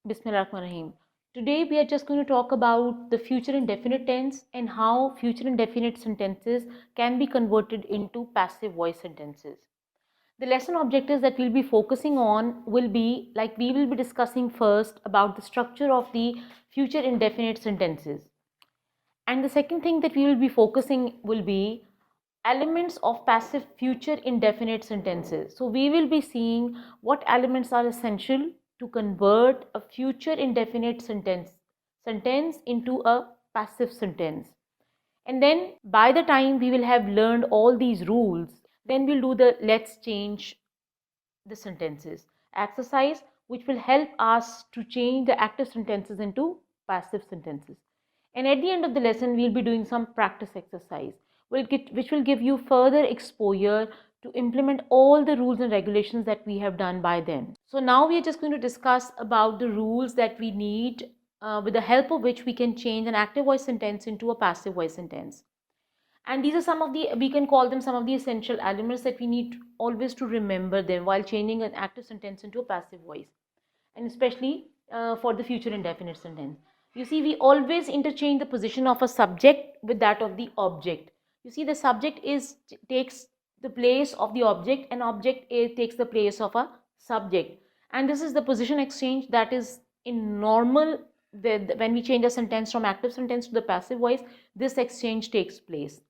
Bismillahirrahmanirrahim. Today we are just going to talk about the future indefinite tense and how future indefinite sentences can be converted into passive voice sentences. The lesson objectives that we'll be focusing on will be, like, we will be discussing first about the structure of the future indefinite sentences. And the second thing that we will be focusing will be elements of passive future indefinite sentences. So we will be seeing what elements are essential to convert a future indefinite sentence into a passive sentence. And then by the time we will have learned all these rules, then we'll do the let's change the sentences exercise, which will help us to change the active sentences into passive sentences. And at the end of the lesson, we'll be doing some practice exercise, which will give you further exposure to implement all the rules and regulations that we have done by then. So now we are just going to discuss about the rules that we need, with the help of which we can change an active voice sentence into a passive voice sentence. And these are some of the, we can call them some of the essential elements that we need always to remember them while changing an active sentence into a passive voice, and especially for the future indefinite sentence. You see, we always interchange the position of a subject with that of the object. You see, the subject takes the place of the object, and object A takes the place of a subject, and this is the position exchange that is in normal. When we change a sentence from active sentence to the passive voice, this exchange takes place.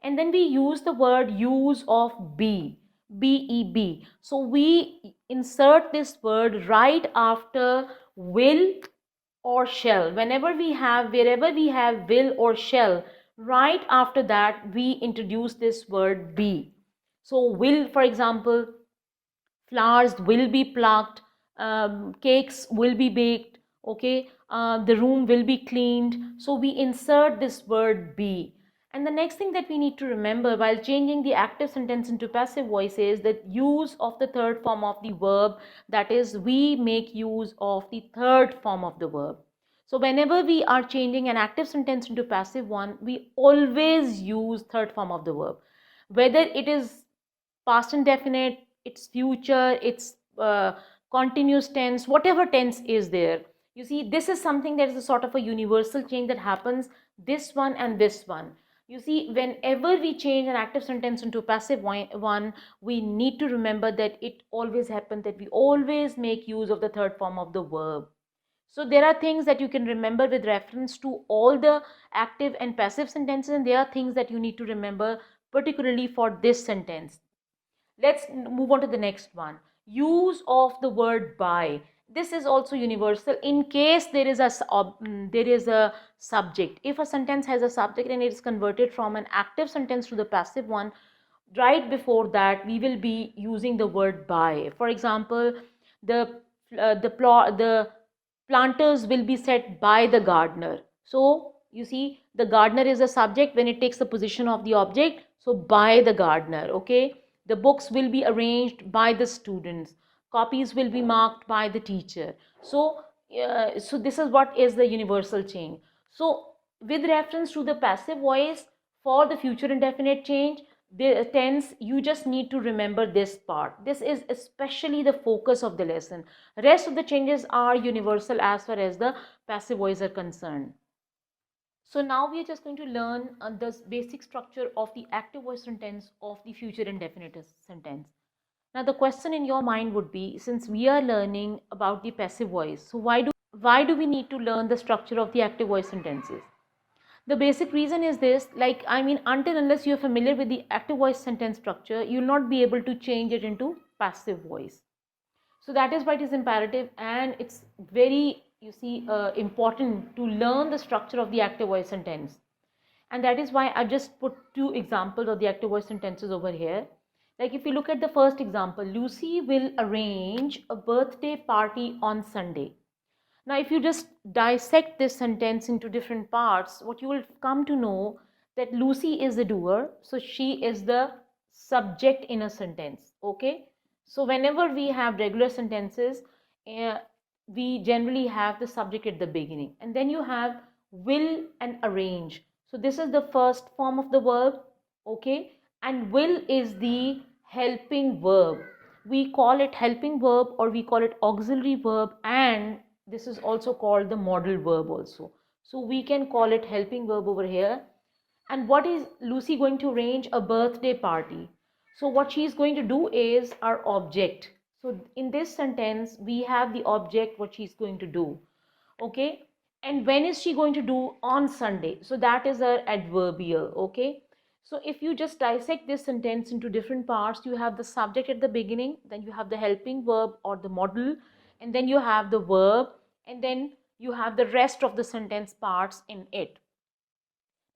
And then we use the word use of be. So we insert this word right after will or shall. Wherever we have will or shall, right after that we introduce this word be. So will, for example, flowers will be plucked, cakes will be baked, okay, the room will be cleaned. So we insert this word be. And the next thing that we need to remember while changing the active sentence into passive voice is that use of the third form of the verb, that is, we make use of the third form of the verb. So whenever we are changing an active sentence into passive one, we always use third form of the verb, whether it is past indefinite, it's future, it's continuous tense, whatever tense is there. You see, this is something that is a sort of a universal change that happens, this one and this one. You see, whenever we change an active sentence into a passive one, we need to remember that it always happens that we always make use of the third form of the verb. So there are things that you can remember with reference to all the active and passive sentences, and there are things that you need to remember particularly for this sentence. Let's move on to the next one. Use of the word by. This is also universal in case there is a subject. If a sentence has a subject and it is converted from an active sentence to the passive one, right before that we will be using the word by. For example, the planters will be set by the gardener. So you see, the gardener is a subject when it takes the position of the object. So by the gardener, okay. The books will be arranged by the students. Copies will be marked by the teacher. So this is what is the universal change. So with reference to the passive voice for the future indefinite change, the tense, you just need to remember this part. This is especially the focus of the lesson. Rest of the changes are universal as far as the passive voice are concerned. So now we are just going to learn the basic structure of the active voice sentence of the future indefinite sentence. Now the question in your mind would be, since we are learning about the passive voice, so why do we need to learn the structure of the active voice sentences? The basic reason is this, like, I mean, until unless you're familiar with the active voice sentence structure, you'll not be able to change it into passive voice. So that is why it is imperative, and it's very, you see, important to learn the structure of the active voice sentence. And that is why I've just put two examples of the active voice sentences over here. Like if you look at the first example, Lucy will arrange a birthday party on Sunday. Now, if you just dissect this sentence into different parts, what you will come to know that Lucy is the doer, so she is the subject in a sentence. Okay, so whenever we have regular sentences, we generally have the subject at the beginning, and then you have will and arrange. So this is the first form of the verb, okay, and will is the helping verb. We call it helping verb, or we call it auxiliary verb, and this is also called the modal verb also. So we can call it helping verb over here. And what is Lucy going to arrange? A birthday party. So what she is going to do is our object. So in this sentence, we have the object, what she's going to do. Okay. And when is she going to do? On Sunday. So that is her adverbial. Okay. So if you just dissect this sentence into different parts, you have the subject at the beginning, then you have the helping verb or the modal, and then you have the verb, and then you have the rest of the sentence parts in it.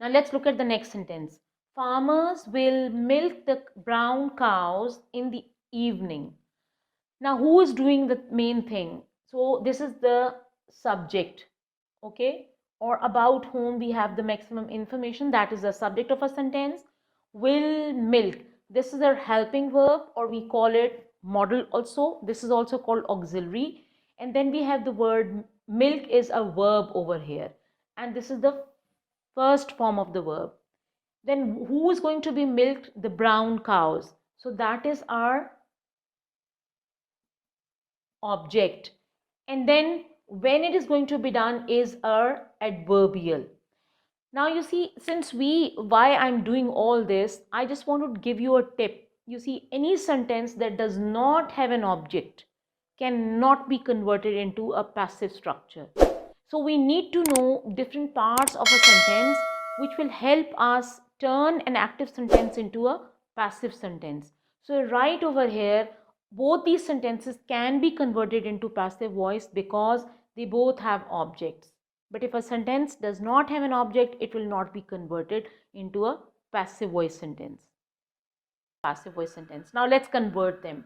Now let's look at the next sentence. Farmers will milk the brown cows in the evening. Now who is doing the main thing? So this is the subject, okay, or about whom we have the maximum information. That is the subject of a sentence. Will milk, this is a helping verb, or we call it modal also. This is also called auxiliary. And then we have the word milk is a verb over here, and this is the first form of the verb. Then who is going to be milked? The brown cows. So that is our object. And then when it is going to be done is our adverbial. Now you see, since why I'm doing all this, I just want to give you a tip. You see, any sentence that does not have an object cannot be converted into a passive structure. So we need to know different parts of a sentence which will help us turn an active sentence into a passive sentence. So right over here, both these sentences can be converted into passive voice because they both have objects. But if a sentence does not have an object, it will not be converted into a passive voice sentence. Now let's convert them.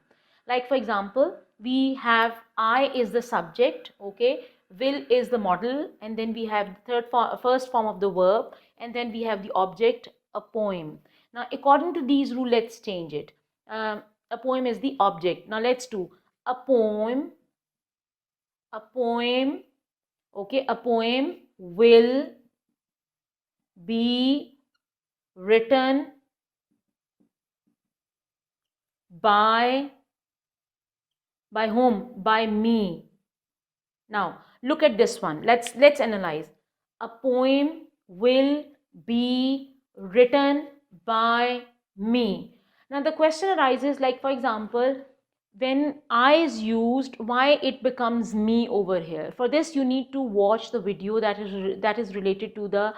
Like for example, we have I is the subject, okay, will is the modal, and then we have the first form of the verb, and then we have the object, a poem. Now according to these rules, let's change it. A poem is the object. Now let's do a poem, okay, a poem will be written by whom? By me. Now look at this one. Let's analyze. A poem will be written by me. Now the question arises, like for example, when I is used, why it becomes me over here? For this you need to watch the video that is related to the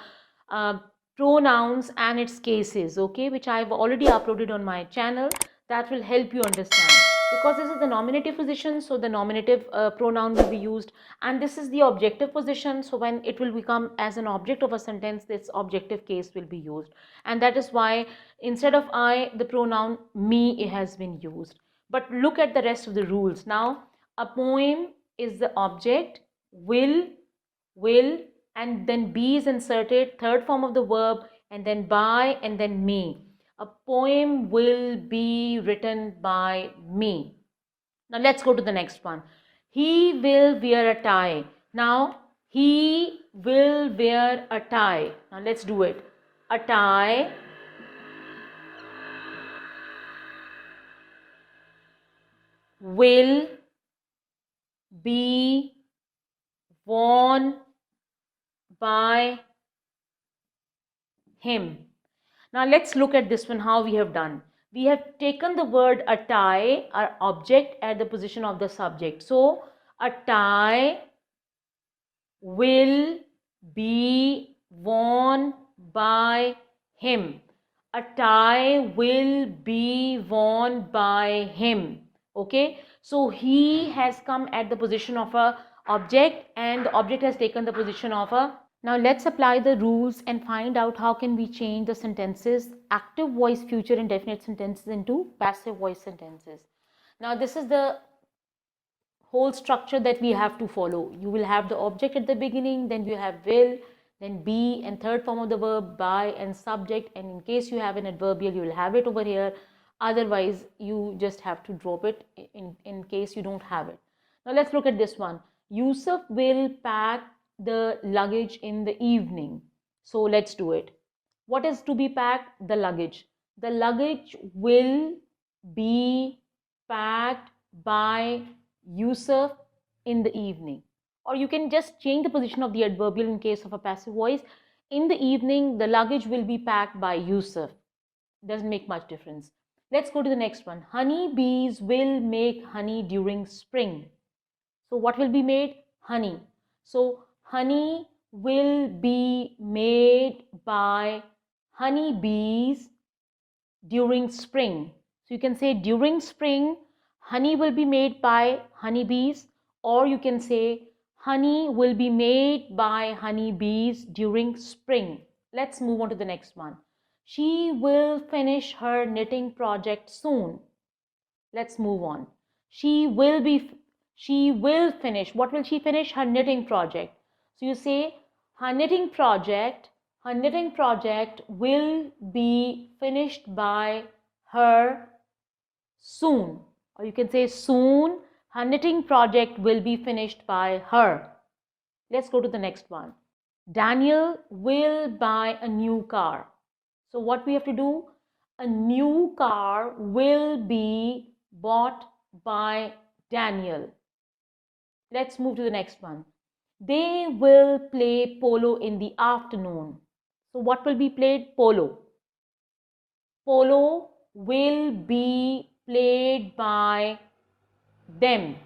pronouns and its cases, okay, which I have already uploaded on my channel. That will help you understand, because this is the nominative position, so the nominative pronoun will be used, and this is the objective position, so when it will become as an object of a sentence, this objective case will be used, and that is why instead of I, the pronoun me has been used. But look at the rest of the rules. Now a poem is the object, will, and then be is inserted, third form of the verb, and then by, and then me. A poem will be written by me. Now let's go to the next one. He will wear a tie. Now he will wear a tie. Now let's do it. A tie will be worn by him. Now let's look at this one, how we have done. We have taken the word a tie, our object, at the position of the subject. So a tie will be worn by him. A tie will be worn by him. Okay, so he has come at the position of a object, and the object has taken the position of a. Now let's apply the rules and find out how can we change the sentences, active voice future indefinite sentences, into passive voice sentences. Now this is the whole structure that we have to follow. You will have the object at the beginning, then you have will, then be, and third form of the verb by, and subject, and in case you have an adverbial, you will have it over here. Otherwise you just have to drop it in case you don't have it. Now let's look at this one. Yusuf will pack the luggage in the evening. So let's do it. What is to be packed? The luggage. The luggage will be packed by Yusuf in the evening. Or you can just change the position of the adverbial in case of a passive voice. In the evening, the luggage will be packed by Yusuf. Doesn't make much difference. Let's go to the next one. Honey bees will make honey during spring. So what will be made? Honey. So honey will be made by honey bees during spring. So you can say during spring, honey will be made by honeybees, or you can say honey will be made by honeybees during spring. Let's move on to the next one. She will finish her knitting project soon. Let's move on. She will finish. What will she finish? Her knitting project. So you say her knitting project will be finished by her soon. Or you can say soon her knitting project will be finished by her. Let's go to the next one. Daniel will buy a new car. So what we have to do? A new car will be bought by Daniel. Let's move to the next one. They will play polo in the afternoon. So what will be played? Polo. Polo will be played by them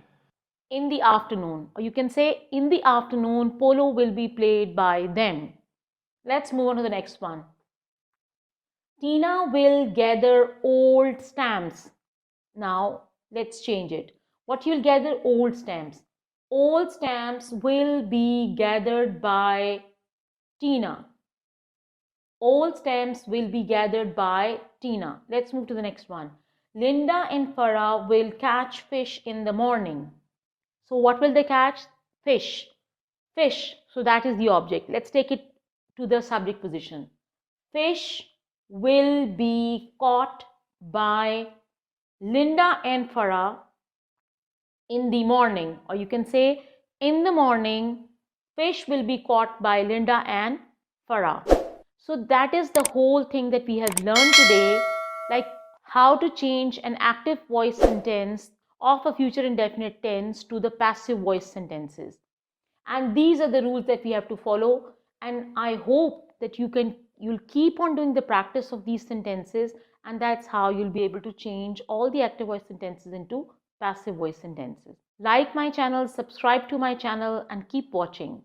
in the afternoon. Or you can say in the afternoon, polo will be played by them. Let's move on to the next one. Tina will gather old stamps. Now, let's change it. What you'll gather? Old stamps. Old stamps will be gathered by Tina. Old stamps will be gathered by Tina. Let's move to the next one. Linda and Farah will catch fish in the morning. So what will they catch? Fish. Fish. So that is the object. Let's take it to the subject position. Fish will be caught by Linda and Farah in the morning. Or you can say in the morning, fish will be caught by Linda and Farah. So that is the whole thing that we have learned today, like how to change an active voice sentence of a future indefinite tense to the passive voice sentences. And these are the rules that we have to follow, and I hope that you'll keep on doing the practice of these sentences, and that's how you'll be able to change all the active voice sentences into passive voice sentences. Like my channel, subscribe to my channel, and keep watching.